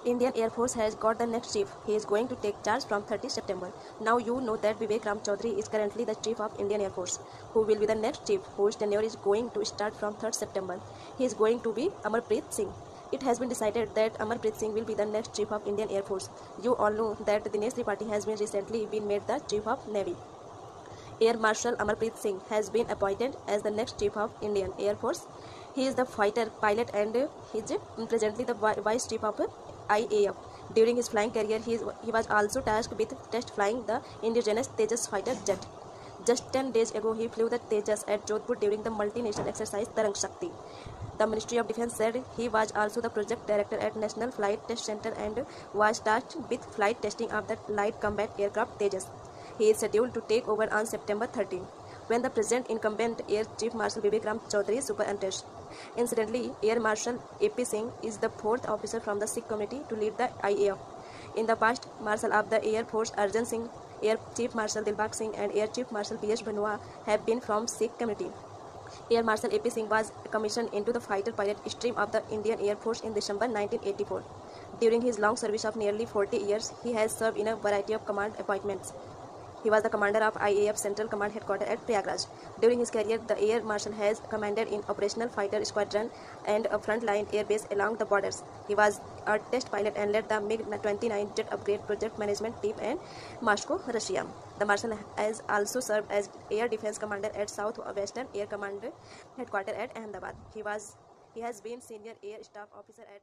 Indian Air Force has got the next chief. He is going to take charge from 30 September. Now you know that Vivek Ram Chaudhary is currently the chief of Indian Air Force. Who will be the next chief, whose tenure is going to start from 3rd September? He is going to be Amarpreet Singh. It has been decided that Amarpreet Singh will be the next chief of Indian Air Force. You all know that Dinesh Tripathi has been recently made the chief of Navy. Air Marshal Amarpreet Singh has been appointed as the next chief of Indian Air Force. He is the fighter pilot and he is presently the vice chief of IAF. During his flying career, he was also tasked with test flying the indigenous Tejas fighter jet. Just 10 days ago, he flew the Tejas at Jodhpur during the multinational exercise Tarang Shakti. The Ministry of Defence said he was also the project director at National Flight Test Center and was tasked with flight testing of the light combat aircraft Tejas. He is scheduled to take over on September 13, when the present incumbent Air Chief Marshal Vivek Ram Chaudhary superannuates. Incidentally, Air Marshal A.P. Singh is the 4th officer from the Sikh committee to lead the IAF. In the past, Marshal of the Air Force Arjan Singh, Air Chief Marshal Dilbag Singh and Air Chief Marshal B.S. Banoa have been from Sikh committee. Air Marshal A.P. Singh was commissioned into the fighter pilot stream of the Indian Air Force in December 1984. During his long service of nearly 40 years, he has served in a variety of command appointments. He was the commander of IAF Central Command Headquarters at Prayagraj. During his career, the Air Marshal has commanded in operational fighter squadron and a frontline air base along the borders. He was a test pilot and led the MiG-29 jet upgrade project management team in Moscow, Russia. The Marshal has also served as Air Defense Commander at South Western Air Command Headquarters at Ahmedabad. He has been Senior Air Staff Officer at